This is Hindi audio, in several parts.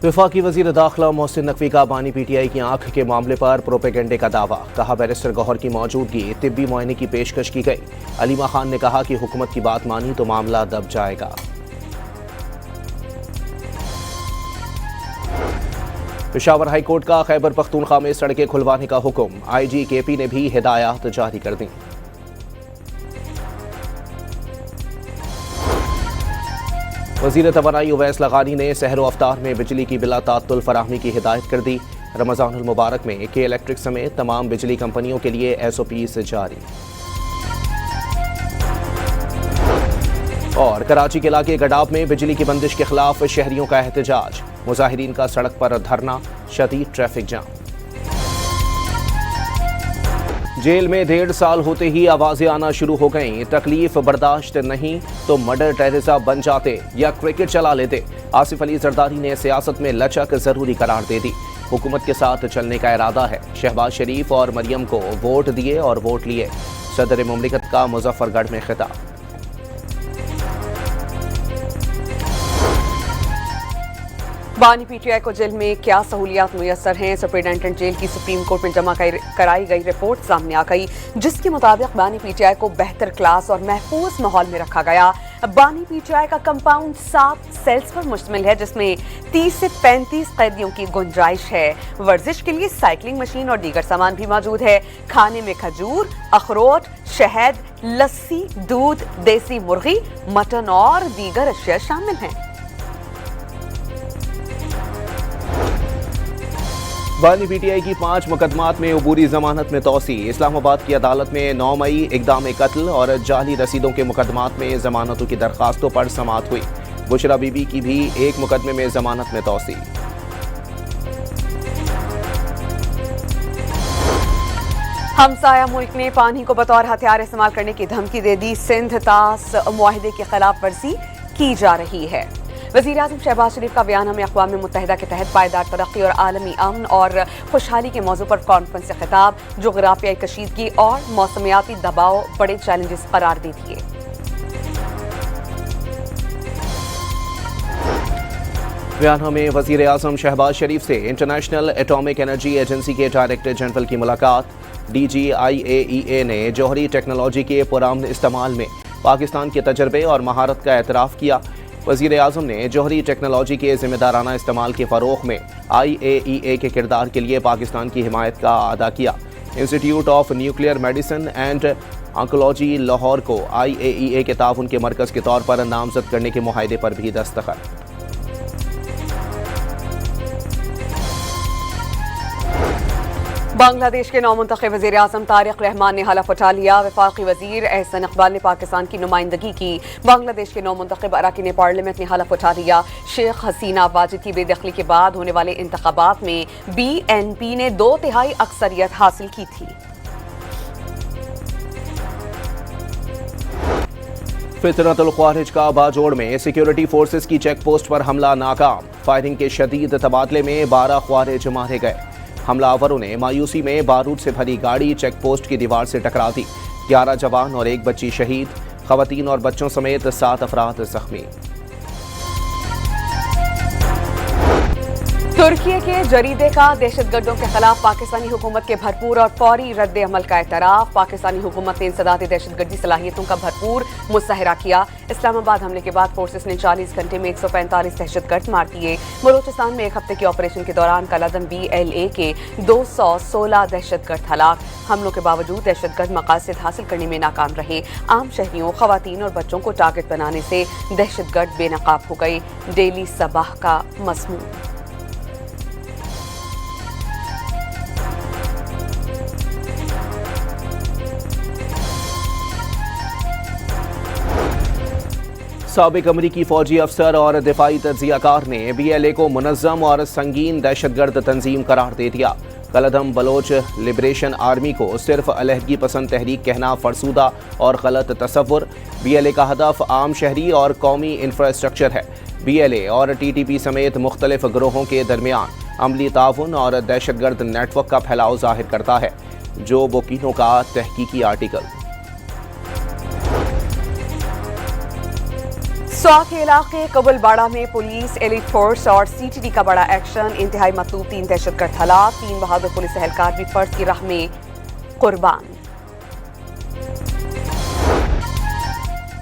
वफाकी वजीर दाखिला मोहसिन नकवी का बानी पीटीआई की आंख के मामले पर प्रोपेगेंडे का दावा। कहा बैरिस्टर गौहर की मौजूदगी तिब्बी मुआयने की पेशकश की गई। अलीमा खान ने कहा कि हुकूमत की बात मानी तो मामला दब जाएगा। पेशावर हाईकोर्ट का खैबर पख्तूनख्वा में सड़कें खुलवाने का हुक्म। आईजी केपी ने भी हिदायत जारी कर दी। वज़ीर तवानाई उवैस लगानी ने सहरो अफ्तार में बिजली की बिला तात्तुल फराहमी की हिदायत कर दी। रमज़ानुल मुबारक में के इलेक्ट्रिक समेत तमाम बिजली कंपनियों के लिए SOPs जारी। और कराची के इलाके गडाब में बिजली की बंदिश के खिलाफ शहरियों का एहतजाज। मुजाहिरीन का सड़क पर धरना, शदीद ट्रैफिक जाम। जेल में 1.5 साल होते ही आवाजें आना शुरू हो गईं। तकलीफ बर्दाश्त नहीं तो मदर टेरेसा बन जाते या क्रिकेट चला लेते। आसिफ अली जरदारी ने सियासत में लचक जरूरी करार दे दी। हुकूमत के साथ चलने का इरादा है। शहबाज शरीफ और मरियम को वोट दिए और वोट लिए। सदर मुमलिकत का मुजफ्फरगढ़ में खिताब। बानी पीटीआई को जेल में क्या सहूलियात मुयसर हैं। सुप्रिंटेंडेंट जेल की सुप्रीम कोर्ट में जमा कराई गई रिपोर्ट सामने आ गई, जिसके मुताबिक बानी पीटीआई को बेहतर क्लास और महफूज माहौल में रखा गया। बानी पीटीआई का कंपाउंड 7 सेल्स पर मुश्तमिल है, जिसमें 30 से 35 कैदियों की गुंजाइश है। वर्जिश के लिए साइकिलिंग मशीन और दीगर सामान भी मौजूद है। खाने में खजूर, अखरोट, शहद, लस्सी, दूध, देसी मुर्गी, मटन और दीगर अशिया शामिल हैं। बानी पीटीआई की 5 मुकदमात में अबूरी जमानत में तोसी। इस्लामाबाद की अदालत में 9 मई इक़दाम कत्ल और जाली रसीदों के मुकदमात में जमानतों की दरखास्तों पर समाअत हुई। बुशरा बीबी की भी एक मुकदमे में जमानत में तोसी। हमसाया मुल्क ने पानी को बतौर हथियार इस्तेमाल करने की धमकी दे दी। सिंध तास मुआहिदे की खिलाफ वर्जी की जा रही है। वज़ीर आज़म शहबाज शरीफ का बयान हमें अक़वाम मुत्तहिदा के तहत पायदार तरक्की और आलमी अमन और खुशहाली के मौजू पर कॉन्फ्रेंस से खिताब। जोग्राफियाई कशीदगी और मौसमियाती दबाव बड़े चैलेंजेस करार दे दिए। बयान में वज़ीर आज़म शहबाज शरीफ से इंटरनेशनल एटॉमिक एनर्जी एजेंसी के डायरेक्टर जनरल की मुलाकात। DGIAEA ने जौहरी टेक्नोलॉजी के पुरान इस्तेमाल में पाकिस्तान के तजर्बे और महारत का एतराफ़ किया। वज़ीर आज़म ने जौहरी टेक्नोलॉजी के ज़िम्मेदाराना इस्तेमाल के फ़रोग़ में IAEA के किरदार के लिए पाकिस्तान की हिमायत का अदा किया। Institute of nuclear medicine and oncology Lahore को IAEA के ताउन के मरकज़ के तौर पर नामज़द करने के मुआहदे पर भी दस्तखत। बांग्लादेश के नौमुंतखब वज़ीर आज़म तारिक रहमान ने हलफ उठा लिया। वफाकी वज़ीर एहसन इकबाल ने पाकिस्तान की नुमाइंदगी की। बांग्लादेश के नौमुंतखब अरकान पार्लियामेंट ने हलफ उठा लिया। शेख हसीना वाजिद की बेदखली के बाद होने वाले इंतखाबात में BNP ने 2/3 अक्सरियत हासिल की थी। फितरतुल ख्वारिज का बाजोड़ में सिक्योरिटी फोर्सेस की चेक पोस्ट पर हमला नाकाम। फायरिंग के शदीद तबादले में 12 ख्वारिज मारे गए। हमलावरों ने मायूसी में बारूद से भरी गाड़ी चेक पोस्ट की दीवार से टकरा दी। 11 जवान और 1 बच्ची शहीद। खवातीन और बच्चों समेत 7 अफराद जख्मी। तुर्की के जरीदे का दहशतगर्दों के खिलाफ पाकिस्तानी हुकूमत के भरपूर और फौरी रद्द अमल का एतराफ़। पाकिस्तानी हुकूमत ने इंसदादी दहशतगर्दी सलाहियतों का भरपूर मुज़ाहिरा किया। इस्लामाबाद हमले के बाद फोर्सेस ने 40 घंटे में 145 दहशतगर्द मार दिए। बलोचिस्तान में 1 हफ्ते के ऑपरेशन के दौरान कलअदम BLA के 216 दहशतगर्द हलाक। हमलों के बावजूद दहशतगर्द मकासद हासिल करने में नाकाम रहे। आम शहरियों, खवातीन और बच्चों को टारगेट बनाने से दहशतगर्द बेनकाब हो गए। डेली सबाह का मज़मून। साबिक अमरीकी फौजी अफसर और दिफाई तज्जियाकार ने BLA को मुनज़्ज़म और संगीन दहशतगर्द तंजीम करार दे दिया। कलअदम बलोच लिबरेशन आर्मी को सिर्फ अलहदगी पसंद तहरीक कहना फरसूदा और गलत तसव्वुर। BLA का हदफ आम शहरी और कौमी इंफ्रास्ट्रक्चर है। BLA और TTP समेत मुख्तलिफ गिरोहों के दरमियान अमली ताउन और दहशतगर्द नेटवर्क का फैलाव जाहिर करता है। जो बोकिनो का तहकीकी आर्टिकल। स्वात के इलाके कबुलबाड़ा में पुलिस, एलिट फोर्स और सीटीडी का बड़ा एक्शन। इंतहाई मतलूब 3 दहशतगर्द हलाक, 3 बहादुर पुलिस एहलकार भी फर्ज की राह में कुर्बान।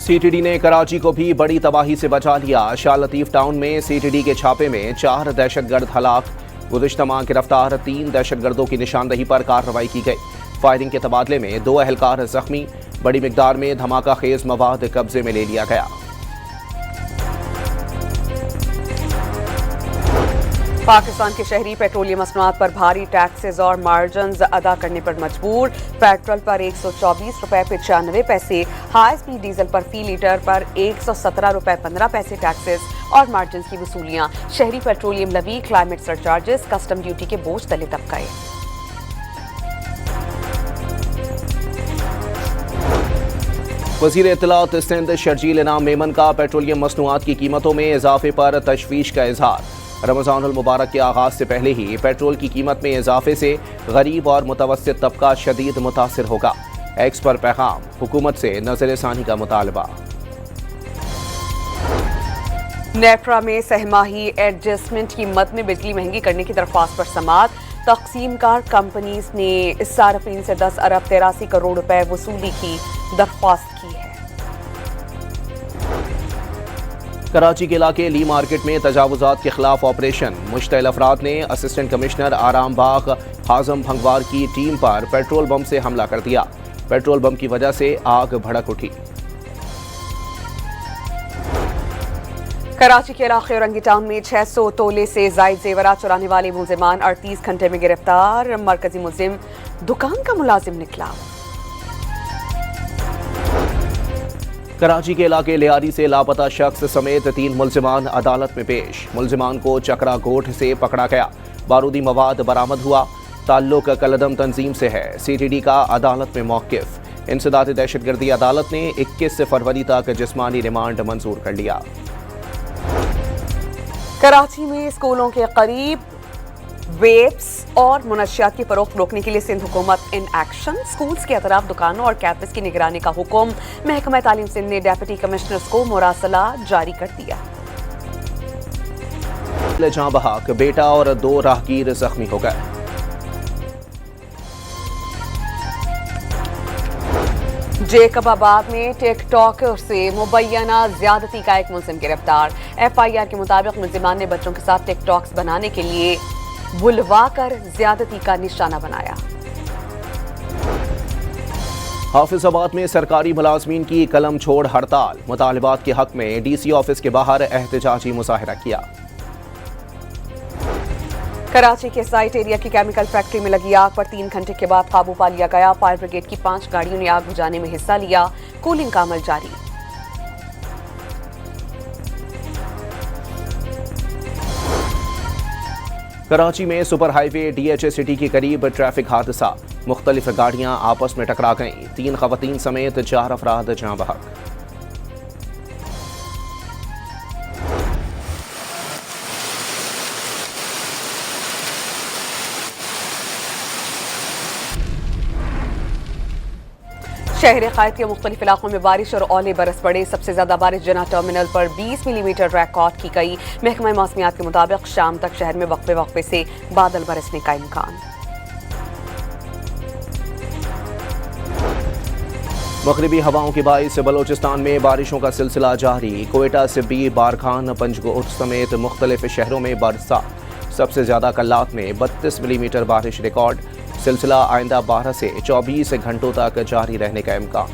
सीटीडी ने कराची को भी बड़ी तबाही से बचा लिया। शाह लतीफ टाउन में सीटीडी के छापे में 4 दहशतगर्द हलाक। गुज़िश्ता माह गिरफ्तार 3 दहशतगर्दों की निशानदही पर कार्रवाई की गई। फायरिंग के तबादले में 2 एहलकार जख्मी। बड़ी मिकदार में धमाका खेज मवाद कब्जे में ले लिया गया। पाकिस्तान के शहरी पेट्रोलियम मसनूआत पर भारी टैक्सेस और मार्जिन्स अदा करने पर मजबूर। पेट्रोल पर 124 रुपए 95 पैसे, हाई स्पीड डीजल पर फी लीटर पर 117 रुपए 15 पैसे टैक्सेस और मार्जिन्स की वसूलियां। शहरी पेट्रोलियम लवी, क्लाइमेट सरचार्जेस, कस्टम ड्यूटी के बोझ तले दब गए। वज़ीर इत्तलात सिंध शर्जील इनाम मेमन का पेट्रोलियम मसनूआत की कीमतों में इजाफे पर तशवीश का इजहार। रमज़ानुल मुबारक के आगाज से पहले ही पेट्रोल की कीमत में इजाफे से गरीब और मुतवस्सित तबका शदीद मुतासिर होगा। एक्स पर पैगाम, हुकूमत से नज़र-ए-सानी का मुतालबा। नेफ्रा में सहमाही एडजस्टमेंट की मद में बिजली महंगी करने की दरख्वास्त पर समाअत। तकसीमकार कंपनीज ने सार्फिन से 10 अरब 83 करोड़ रुपए वसूली की दरख्वास्त की है। कराची के इलाके ली मार्केट में तजावुजात के खिलाफ ऑपरेशन। मुश्तइल अफराद ने असिस्टेंट कमिश्नर आराम बाग हाजम भंगवार की टीम पर पेट्रोल बम से हमला कर दिया। पेट्रोल बम की वजह से आग भड़क उठी। कराची के इलाके औरंगी टाउन में 600 तोले से जायद जेवरात चुराने वाले मुलजिमान 38 घंटे में गिरफ्तार। मरकजी मुलजिम दुकान का मुलाजिम निकला। कराची के इलाके लियारी से लापता शख्स समेत 3 मुलजिमान अदालत में पेश। मुलजिमान को चकरा गोठ से पकड़ा गया। बारूदी मवाद बरामद हुआ। ताल्लुक कलदम तंजीम से है। सीटीडी का अदालत में मौकिफ। इंसदाद दहशतगर्दी अदालत ने 21 फरवरी तक जिस्मानी रिमांड मंजूर कर लिया। कराची में स्कूलों के करीब वेप्स और मुनशियात की फरोख्त रोकने के लिए सिंध हुकूमत इन एक्शन। स्कूल्स के अतराफ दुकानों और कैंपस की निगरानी का हुक्म। महकमा तालीम सिंध ने डेप्यूटी कमिश्नर्स को मुरासला जारी कर दिया। जहां बहाक बेटा और 2 राहगीर जख्मी हो गए। जेकबाबाद में टिकटॉक से मुबैना ज्यादती का एक मुलजिम गिरफ्तार। FIR के मुताबिक मुलजिमान ने बच्चों के साथ टिकटॉक्स बनाने के लिए बुलवाकर ज्यादती का निशाना बनाया। हाफिजाबाद में सरकारी मुलाजमीन की कलम छोड़ हड़ताल। मुतालिबात के हक में DC ऑफिस के बाहर एहतजाजी मुजाहिरा किया। कराची के साइट एरिया की केमिकल फैक्ट्री में लगी आग पर 3 घंटे के बाद काबू पा लिया गया। फायर ब्रिगेड की 5 गाड़ियों ने आग बुझाने में हिस्सा लिया। कूलिंग का अमल जारी। कराची में सुपर हाईवे DHA सिटी के करीब ट्रैफिक हादसा। मुख्तलिफ गाड़ियां आपस में टकरा गईं। 3 खवातीन समेत 4 अफराद जाँ बहक। शहर कायद के मुख्तलिफ इलाकों में बारिश और ओले बरस पड़े। सबसे ज्यादा बारिश जना टर्मिनल पर 20 मिलीमीटर रिकॉर्ड की गई। महकमा मौसमियात के मुताबिक शाम तक शहर में वक्फे वक्फे से बादल बरसने का इम्कान। मगरिबी हवाओं के बाइस बलोचिस्तान में बारिशों का सिलसिला जारी। कोयटा, सिब्बी, बारखान, पंजगोट समेत मुख्तलिफ शहरों में बरसात। सबसे ज्यादा कल्लात में 32 मिलीमीटर बारिश रिकॉर्ड। सिलसिला आइंदा 12 से 24 घंटों तक जारी रहने का इम्कान।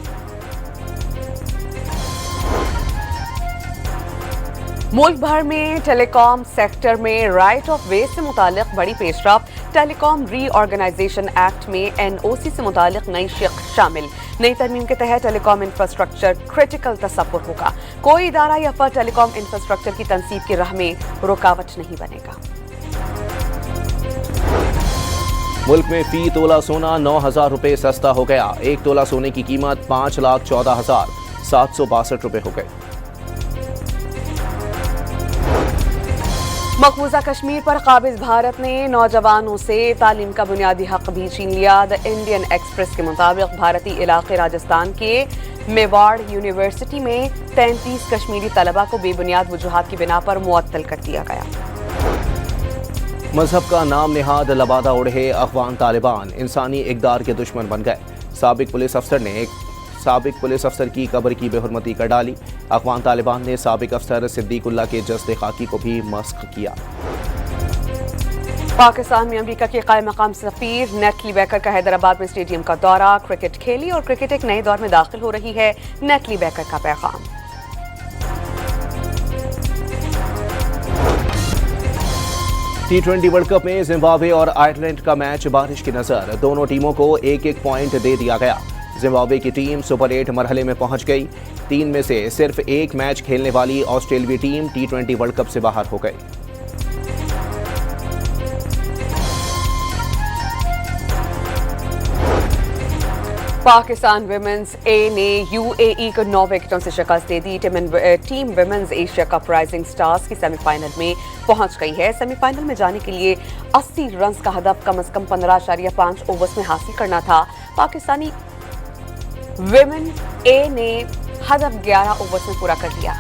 मुल्क भर में टेलीकॉम सेक्टर में राइट ऑफ वे से मुतालिक बड़ी पेशरफ्त। टेलीकॉम रीऑर्गेनाइजेशन एक्ट में NOC से मुतालिक नई शिक शामिल। नई तरमीम के तहत टेलीकॉम इंफ्रास्ट्रक्चर क्रिटिकल तसव्वुर होगा। कोई इदारा या फर्द टेलीकॉम इंफ्रास्ट्रक्चर की तनसीब की राह में रुकावट नहीं बनेगा। मुल्क में फी तोला सोना 9,000 रुपये सस्ता हो गया। 1 तोला सोने की कीमत 5,14,762 रुपये हो गई। मकबूजा कश्मीर पर काबिज भारत ने नौजवानों से तालीम का बुनियादी हक भी छीन लिया। द इंडियन एक्सप्रेस के मुताबिक भारतीय इलाके राजस्थान के मेवाड़ यूनिवर्सिटी में 33 कश्मीरी तलबा को बेबुनियाद वजूहात की बिना पर मुअत्तल कर दिया गया। मजहब का नाम निहाद लबादा उड़े अफगान तालिबान इंसानी इकदार के दुश्मन बन गए। साबिक पुलिस अफसर की कब्र की बेहुरमती कर डाली। अफगान तालिबान ने साबिक अफसर सिद्दीकुल्लाह के जस्द खाकी को भी मस्ख किया। पाकिस्तान में अमेरिका के कायम मकाम सफीर नेटली बेकर का हैदराबाद में स्टेडियम का दौरा। क्रिकेट खेली और क्रिकेट एक नए दौर में दाखिल हो रही है, नेटली बेकर का पैगाम। T20 वर्ल्ड कप में जिम्बाब्वे और आयरलैंड का मैच बारिश की नजर। दोनों टीमों को एक एक पॉइंट दे दिया गया। जिम्बाब्वे की टीम सुपर 8 मरहले में पहुंच गई। 3 में से सिर्फ एक मैच खेलने वाली ऑस्ट्रेलियाई टीम T20 वर्ल्ड कप से बाहर हो गई। पाकिस्तान विमेंस ए ने यूएई को 9 विकेटों से शिकस्त दे दी। Team women's Asia cup rising stars की सेमीफाइनल में पहुंच गई है। सेमीफाइनल में जाने के लिए 80 रन का हदफ कम से कम 15.5 ओवर्स में हासिल करना था। पाकिस्तानी विमेन ए ने हदफ 11 ओवर्स में पूरा कर लिया।